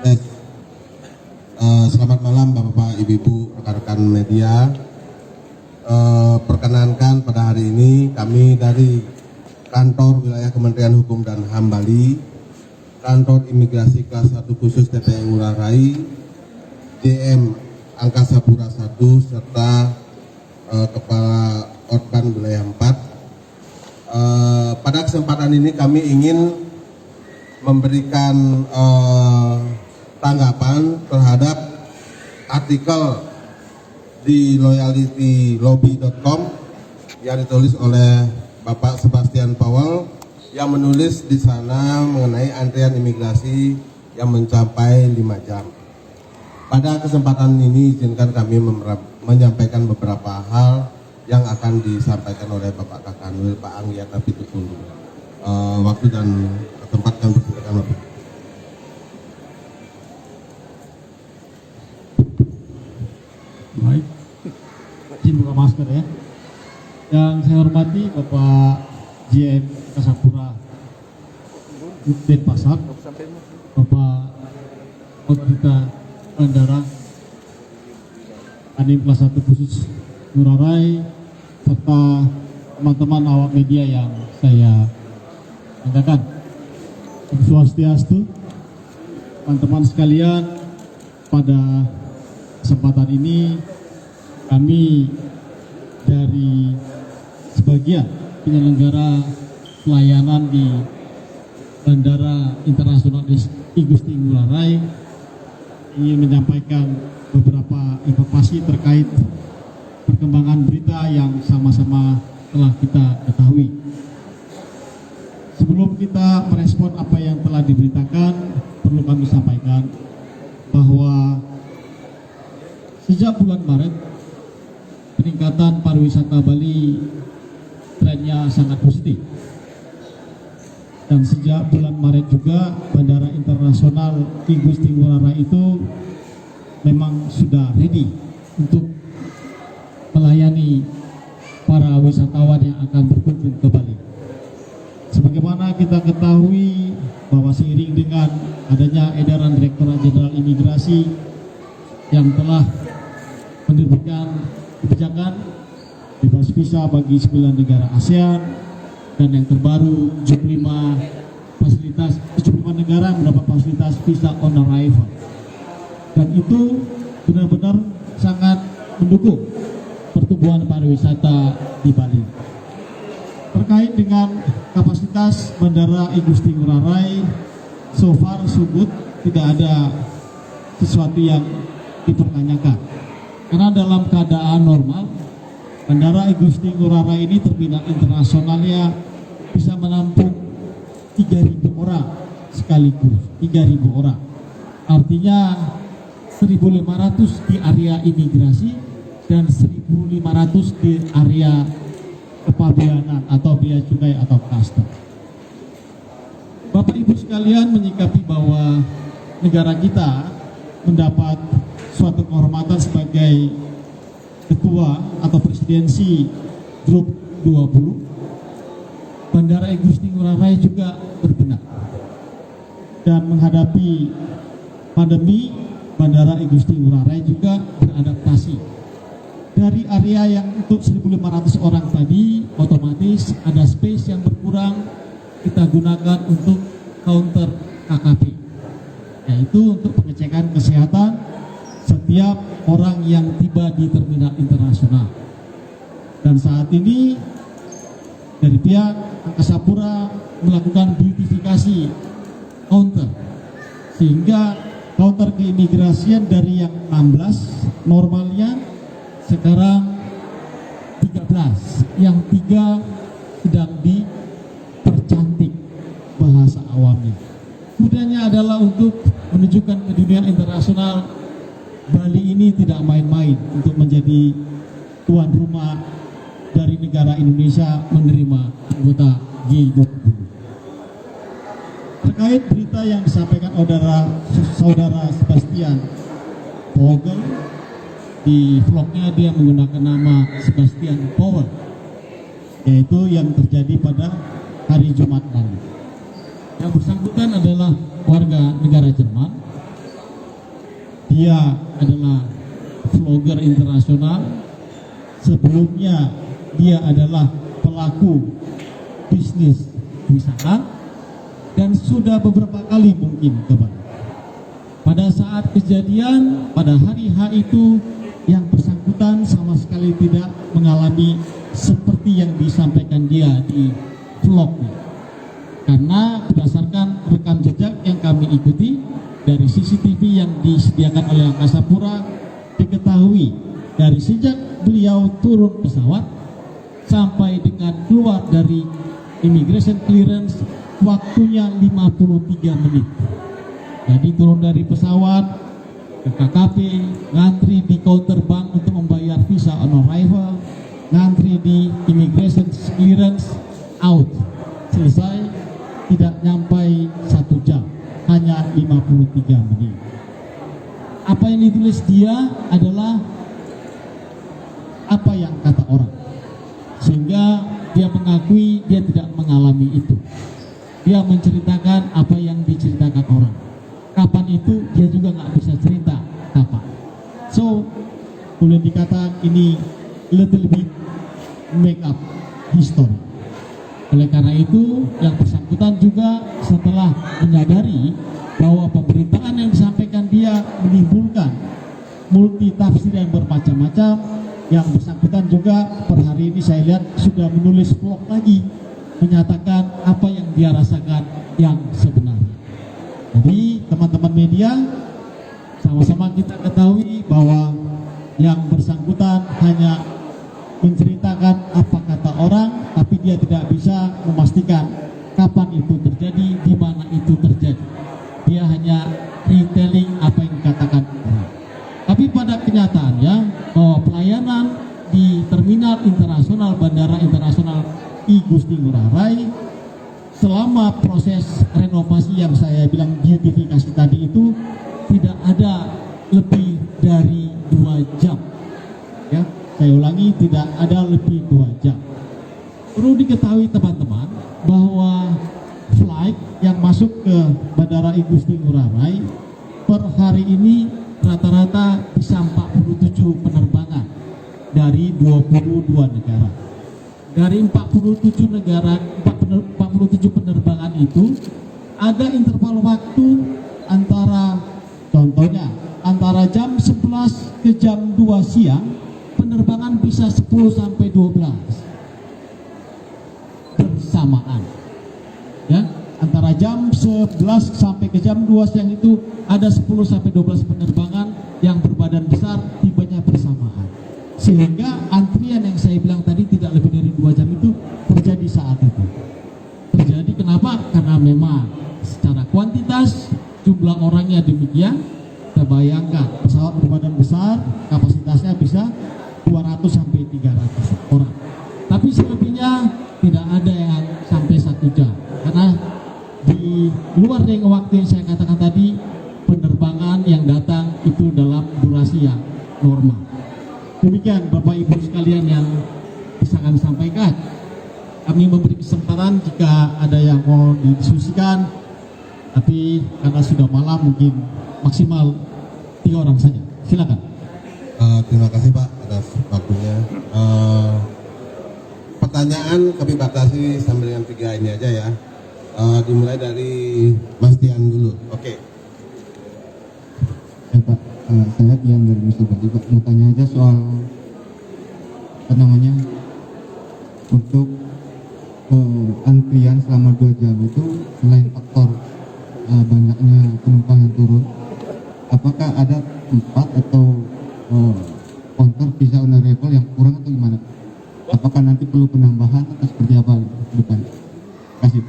Baik. Selamat malam Bapak-Bapak, Ibu-Ibu, rekan-rekan media. Perkenankan pada hari ini kami dari Kantor Wilayah Kementerian Hukum dan HAM Bali, Kantor Imigrasi Kelas 1 Khusus TPI Ngurah Rai, DM Angkasa Pura I, serta Kepala Orban Wilayah 4. Pada kesempatan ini kami ingin memberikan tanggapan terhadap artikel di loyalitylobby.com yang ditulis oleh Bapak Sebastian Powell yang menulis di sana mengenai antrian imigrasi yang mencapai 5 jam. Pada kesempatan ini izinkan kami menyampaikan beberapa hal yang akan disampaikan oleh Bapak Kakanwil Pak Anggiyata Pitupulu. Waktu dan tempat yang bersilakan Bapak. Baik, izin buka masker ya. Yang saya hormati Bapak JM Kasapura Denpasar, Bapak Otorita Bandara Anim Kelas 1 Khusus Ngurah Rai, serta teman-teman awak media yang saya banggakan. Om Swastiastu, teman-teman sekalian, pada kesempatan ini kami dari sebagian penyelenggara pelayanan di Bandara Internasional I Gusti Ngurah Rai ingin menyampaikan beberapa informasi terkait perkembangan berita yang sama-sama telah kita ketahui. Sebelum kita merespon apa yang telah diberitakan, perlu kami sampaikan bahwa sejak bulan Maret, peningkatan pariwisata Bali trennya sangat positif. Dan sejak bulan Maret juga, Bandara Internasional I Gusti Ngurah Rai itu memang sudah ready untuk melayani para wisatawan yang akan berkunjung ke Bali. Sebagaimana kita ketahui bahwa seiring dengan adanya edaran Direktorat Jenderal Imigrasi yang telah menerbitkan kebijakan bebas visa bagi 9 negara ASEAN, dan yang terbaru 75 negara mendapat fasilitas visa on arrival, dan itu benar-benar sangat mendukung pertumbuhan pariwisata di Bali. Terkait dengan kapasitas Bandara I Gusti Ngurah Rai, so far so good, tidak ada sesuatu yang dipertanyakan. Karena dalam keadaan normal, Bandara I Gusti Ngurah Rai ini terminal internasionalnya bisa menampung 3.000 orang sekaligus, 3.000 orang. Artinya 1.500 di area imigrasi dan 1.500 di area kepabeanan atau bea cukai atau custom. Bapak Ibu sekalian menyikapi bahwa negara kita mendapat suatu kehormatan sebagai ketua atau presidensi grup 20. Bandara I Gusti Ngurah Rai juga berbenah dan menghadapi pandemi. Bandara I Gusti Ngurah Rai juga beradaptasi. Dari area yang untuk 1.500 orang tadi, otomatis ada space yang berkurang, kita gunakan untuk counter KKP, yaitu untuk pengecekan kesehatan setiap orang yang tiba di terminal internasional. Dan saat ini dari pihak Angkasa Pura melakukan beautifikasi counter, sehingga counter keimigrasian dari yang 16 normalnya sekarang 13, yang 3 sedang dipercantik bahasa awamnya. Tujuannya adalah untuk menunjukkan ke dunia internasional Bali ini tidak main-main untuk menjadi tuan rumah dari negara Indonesia menerima anggota G20. Terkait berita yang disampaikan saudara Sebastian Powell, di vlognya dia menggunakan nama Sebastian Powell, yaitu yang terjadi pada hari Jumat lalu. Yang bersangkutan adalah warga negara Jerman dia adalah vlogger internasional. Sebelumnya dia adalah pelaku bisnis wisata dan sudah beberapa kali mungkin ke Bali. Pada saat kejadian pada hari H itu yang bersangkutan sama sekali tidak mengalami seperti yang disampaikan dia di vlognya. Karena berdasarkan rekam jejak yang kami ikuti dari CCTV yang disediakan oleh Angkasa Pura, diketahui dari sejak beliau turun pesawat sampai dengan keluar dari immigration clearance waktunya 53 menit. Jadi turun dari pesawat ke KKP, ngantri di counter bank untuk membayar visa on arrival, ngantri di immigration clearance, out, selesai, tidak nyampai 1 jam, hanya 53 menit. Apa yang ditulis dia adalah apa yang kata orang, sehingga dia mengakui dia tidak mengalami itu. Dia menceritakan apa yang diceritakan orang. Kapan itu dia juga nggak bisa cerita kapan. So boleh dikatakan ini little bit make up history. Oleh karena itu yang bersangkutan juga setelah menyadari bahwa pemberitaan yang disampaikan dia menimbulkan multi tafsir yang bermacam-macam, yang bersangkutan juga per hari ini saya lihat sudah menulis vlog lagi menyatakan apa yang dia rasakan yang sebenarnya. Jadi teman-teman media, sama-sama kita ketahui bahwa yang bersangkutan hanya menceritakan apa kata orang, tapi dia tidak bisa memastikan kapan itu terjadi, di mana itu terjadi. Dia hanya retelling apa yang dikatakan orang. Tapi pada kenyataannya bahwa pelayanan di Terminal Internasional Bandara Internasional I Gusti Ngurah Rai selama proses renovasi yang saya bilang beautifikasi tadi itu tidak ada lebih dari 2 jam. Ya, saya ulangi, tidak ada lebih 2 jam. Perlu diketahui teman-teman bahwa flight yang masuk ke Bandara I Gusti Ngurah Rai per hari ini rata-rata bisa 47 penerbangan dari 22 negara. Dari 47 negara, 47 penerbangan itu ada interval waktu antara, contohnya antara jam 11 ke jam 2 siang, penerbangan bisa 10 sampai 12 bersamaan. Ya, antara jam 11 sampai ke jam 2 siang itu ada 10 sampai 12 penerbangan yang berbadan besar, tibanya bersamaan. Sehingga antrian yang saya bilang tadi tidak lebih dari 2 jam itu terjadi saat itu. Terjadi kenapa? Karena memang secara kuantitas jumlah orangnya demikian. Kita bayangkan pesawat berbadan besar kapasitasnya bisa 200 sampai 300 orang. Tapi selebihnya tidak ada yang sampai 1 jam. Karena di luar dari waktu yang saya katakan tadi, penerbangan yang datang itu dalam durasi yang normal. Demikian Bapak Ibu sekalian yang bisa kami sampaikan. Kami memberi kesempatan jika ada yang mau didiskusikan, tapi karena sudah malam mungkin maksimal 3 orang saja. Silakan. Terima kasih Pak atas waktunya. Pertanyaan kami batasi sambil dengan 3 ini aja ya. Dimulai dari Mas Tian dulu. Oke. Ya Pak, saya Tian dari Mr. Badi Pak, mau tanya aja soal apa namanya untuk antrian selama 2 jam itu, selain faktor banyaknya penumpang yang turun, apakah ada tempat atau counter visa on arrival yang kurang atau gimana? Apakah nanti perlu penambahan atau seperti apa ke depan? Kasih.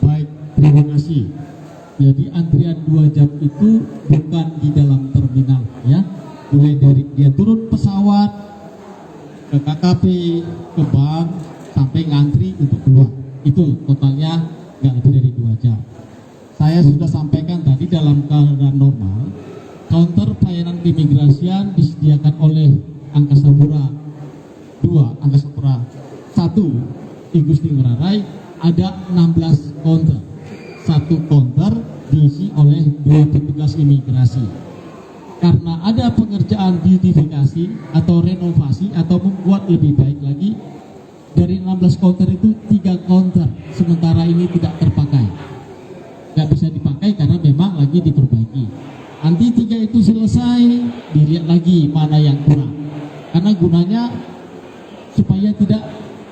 Baik, terima kasih. Jadi antrian 2 jam itu bukan di dalam terminal ya. Mulai dari dia turun pesawat ke KKP, ke bank, sampai ngantri untuk keluar. Itu totalnya nggak lebih dari 2 jam. Saya sudah sampaikan tadi dalam keadaan normal, counter pelayanan keimigrasian disediakan oleh Angkasa Pura 2, Angkasa Pura 1 I Gusti Ngurah Rai ada 16 counter. Satu counter diisi oleh 2 petugas imigrasi. Karena ada pengerjaan beautifikasi atau renovasi atau membuat lebih baik lagi, dari 16 counter itu 3 counter sementara ini tidak terpakai, nggak bisa dipakai karena memang lagi diperbaiki. Nanti 3 itu selesai, dilihat lagi mana yang kurang, karena gunanya supaya tidak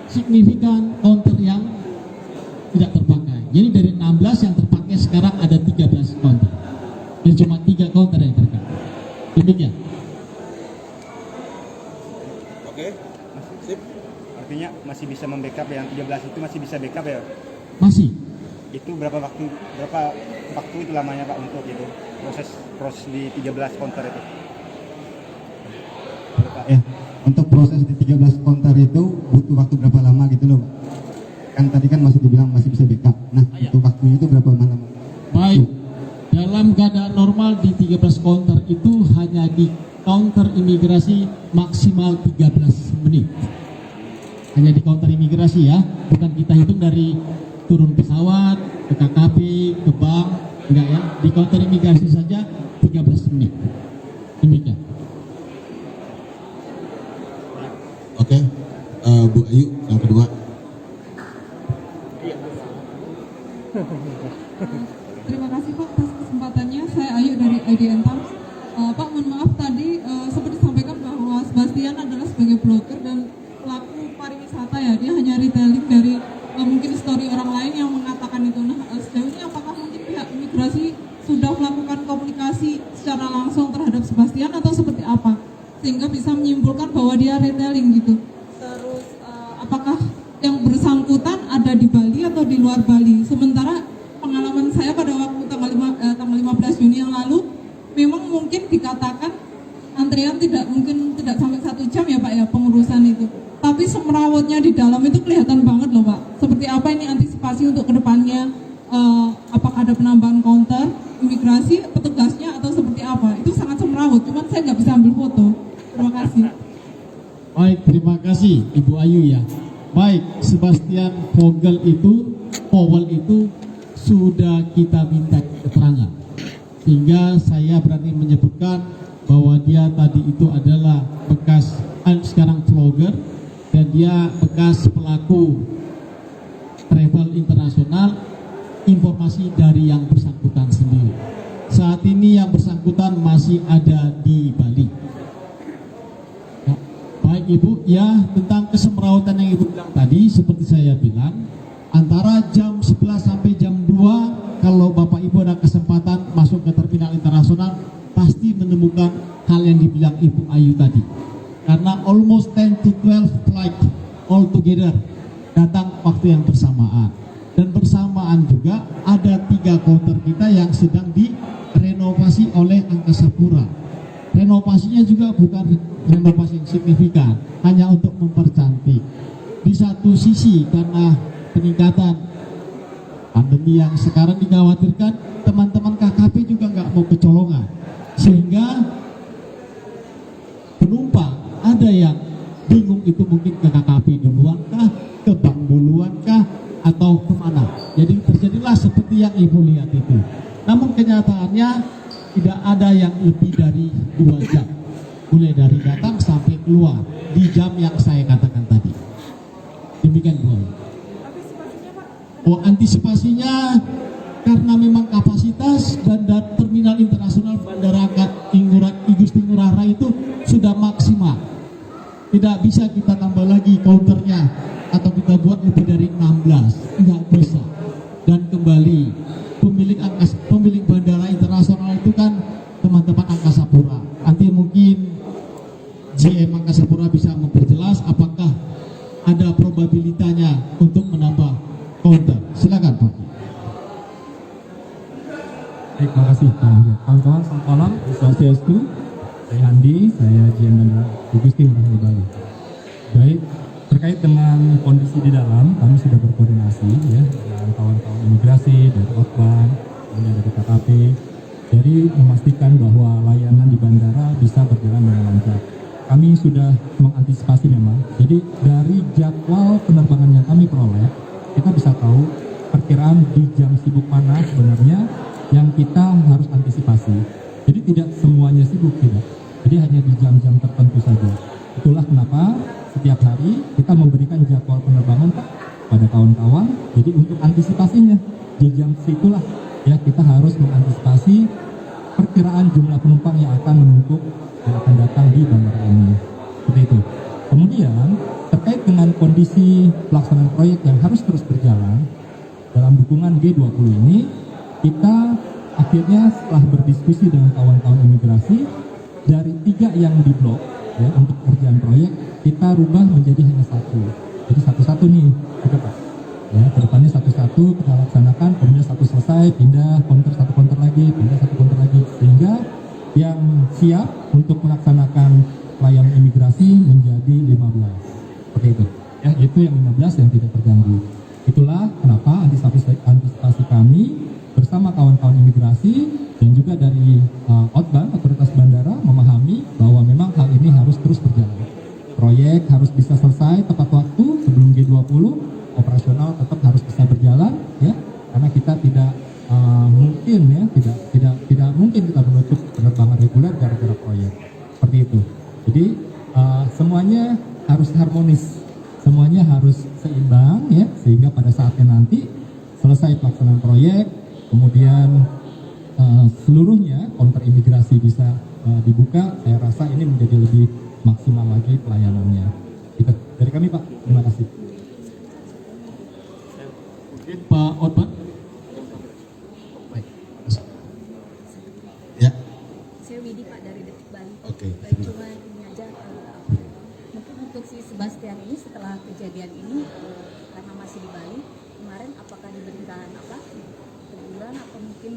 signifikan counter yang tidak terpakai. Jadi dari 16 yang terpakai sekarang ada 13 counter dan cuma 3 counter yang terpakai. Demikian. Oke, sip. Artinya masih bisa membackup yang 13 itu masih bisa backup ya? Masih. Itu berapa waktu itu lamanya Pak untuk itu proses di 13 counter itu? Ya, untuk proses di 13 counter itu butuh waktu berapa lama gitu loh, Pak? Kan tadi kan masih dibilang masih bisa backup. Nah, untuk waktunya itu berapa lama? Baik, dalam keadaan normal di 13 counter itu hanya di counter imigrasi maksimal 13 menit. Hanya di counter imigrasi ya, bukan kita hitung dari turun pesawat, ke KKP, ke bank, enggak ya. Di counter imigrasi saja 13 menit. Demikian. Oke, Bu Ayu yang kedua. Terima kasih Pak atas kesempatannya. Saya Ayu dari IDN Times. Pak, mohon maaf tadi seperti disampaikan bahwa Sebastian adalah sebagai blogger dan pelaku pariwisata ya. Dia hanya retelling dari mungkin story orang lain yang mengatakan itu. Nah, sejauh ini apakah mungkin pihak imigrasi sudah melakukan komunikasi secara langsung terhadap Sebastian atau seperti apa? Sehingga bisa menyimpulkan bahwa dia retelling gitu. Terus apakah yang bersangkutan ada di Bali atau di luar Bali? Sementara pengalaman saya pada waktu tanggal 15 Juni yang lalu, memang mungkin dikatakan antrian tidak sampai 1 jam ya Pak ya pengurusan itu. Tapi semrawutnya di dalam itu kelihatan banget loh Pak. Seperti apa ini antisipasi untuk kedepannya? Apakah ada penambahan counter imigrasi, petugasnya atau seperti apa? Itu sangat semrawut, cuman saya nggak bisa ambil foto. Terima kasih. Baik, terima kasih Ibu Ayu ya. Baik, Sebastian Powell itu sudah kita minta keterangan, sehingga saya berani menyebutkan bahwa dia tadi itu adalah bekas sekarang vlogger dan dia bekas pelaku travel internasional. Informasi dari yang bersangkutan sendiri. Saat ini yang bersangkutan masih ada di Bali. Ya, baik Ibu, ya tentang kesemrawutan yang Ibu bilang tadi, seperti saya bilang, antara jam 11 sampai jam 2 kalau Bapak Ibu ada kesempatan masuk ke terminal internasional pasti menemukan hal yang dibilang Ibu Ayu tadi, karena almost 10 to 12 flight all together datang waktu yang bersamaan, dan bersamaan juga ada 3 counter kita yang sedang direnovasi oleh Angkasa Pura. Renovasinya juga bukan renovasi yang signifikan, hanya untuk mempercantik. Di satu sisi karena peningkatan pandemi yang sekarang dikhawatirkan, teman-teman KKP juga nggak mau kecolongan, sehingga penumpang ada yang bingung itu mungkin ke KKP duluan kah, ke bank duluan kah, atau kemana. Jadi terjadilah seperti yang Ibu lihat itu. Namun kenyataannya tidak ada yang lebih dari 2 jam, mulai dari datang sampai keluar di jam yang saya katakan tadi. Demikian Bu. Antisipasinya karena memang kapasitas bandar terminal internasional Bandara Igusti Ngurah Rai itu sudah maksimal. Tidak bisa kita tambah lagi counternya atau kita buat lebih dari 16, nggak bisa. Dan kembali pemilik bandara internasional itu kan teman-teman Angkasa Pura. Nanti mungkin GM Angkasa Pura bisa memperjelas apakah ada probabilitasnya untuk menambah counter. Silakan Pak. Baik, makasih kawan-kawan. Selamat malam, Swastiastu. Saya Andi, saya GM Bandara Igusti Ngurah Rai Bali. Baik, terkait dengan kondisi di dalam, kami sudah berkoordinasi ya dengan kawan-kawan imigrasi dari Outbound, kemudian dari KKP, jadi memastikan bahwa layanan di bandara bisa berjalan dengan lancar. Kami sudah mengantisipasi memang. Jadi dari jadwal penerbangan yang kami peroleh, kita bisa tahu perkiraan di jam sibuk mana sebenarnya yang kita harus antisipasi. Jadi tidak semuanya sibuk, tidak. Jadi hanya di jam-jam tertentu saja. Itulah kenapa setiap hari kita memberikan jadwal penerbangan Pak pada kawan-kawan. Jadi untuk antisipasinya di jam situlah ya kita harus mengantisipasi perkiraan jumlah penumpang yang akan menumpuk yang akan datang di bandara ini. Seperti itu. Kemudian terkait dengan kondisi pelaksanaan proyek yang harus terus berjalan dalam dukungan G20 ini, kita akhirnya setelah berdiskusi dengan kawan-kawan imigrasi, dari 3 yang diblok ya untuk pekerjaan proyek kita rubah menjadi hanya 1. Jadi satu-satu nih, gitu Pak. Ya, kedepannya satu-satu kita laksanakan, kemudian satu selesai, pindah konter, satu konter lagi, pindah satu konter lagi, sehingga yang siap untuk melaksanakan pelayanan imigrasi menjadi 15. Seperti itu. Ya, itu yang 15 yang tidak terganggu. Itulah kenapa antisipasi kami bersama kawan-kawan imigrasi dan juga dari Outbound, otoritas bandara memahami bahwa memang hal ini harus terus berjalan. Proyek harus bisa selesai tepat waktu sebelum G20, operasional tetap harus bisa berjalan ya, karena kita tidak mungkin ya, tidak mungkin kita menutup penerbangan reguler gara-gara proyek. Seperti itu. Jadi semuanya harus harmonis, semuanya harus seimbang ya, sehingga pada saatnya nanti selesai pelaksanaan proyek, kemudian seluruhnya konter imigrasi bisa dibuka, saya rasa ini menjadi lebih maksimal lagi pelayanannya. Itu dari kami Pak, terima kasih. Pak Otman. Baik. Ya. Saya Widi Pak dari Detik Bali. Oke. Cuma ini aja, mungkin untuk si Sebastian ini setelah kejadian ini karena masih di Bali kemarin, apakah diberikan teguran atau mungkin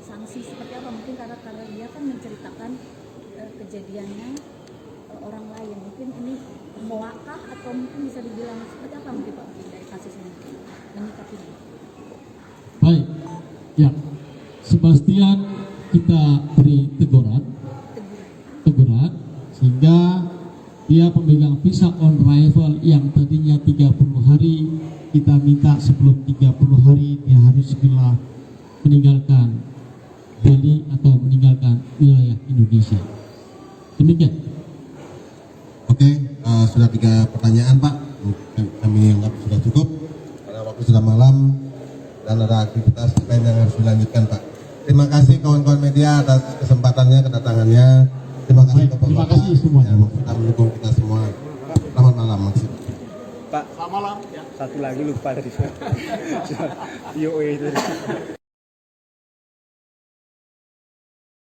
sanksi seperti apa? Mungkin karena dia kan menceritakan kejadiannya orang lain, mungkin ini hoakah atau mungkin bisa dibilang seperti apa mungkin Pak dari kasus ini menyikapinya? Baik, ya, Sebastian kita beri teguran sehingga dia pemegang visa on arrival yang tadinya 30 hari, kita minta sebelum 30 hari dia harus segera meninggalkan Bali atau meninggalkan wilayah Indonesia. Demikian. Oke, sudah 3 pertanyaan Pak. Kami anggap sudah cukup karena waktu sudah malam dan ada aktivitas lain yang harus dilanjutkan Pak. Terima kasih kawan-kawan media atas kesempatannya, kedatangannya. Terima kasih Baik, terima kasih semuanya. yang sudah mendukung kita semua. Selamat malam Mas. Pak, selamat malam. Satu lagi lupa tadi. VOA itu.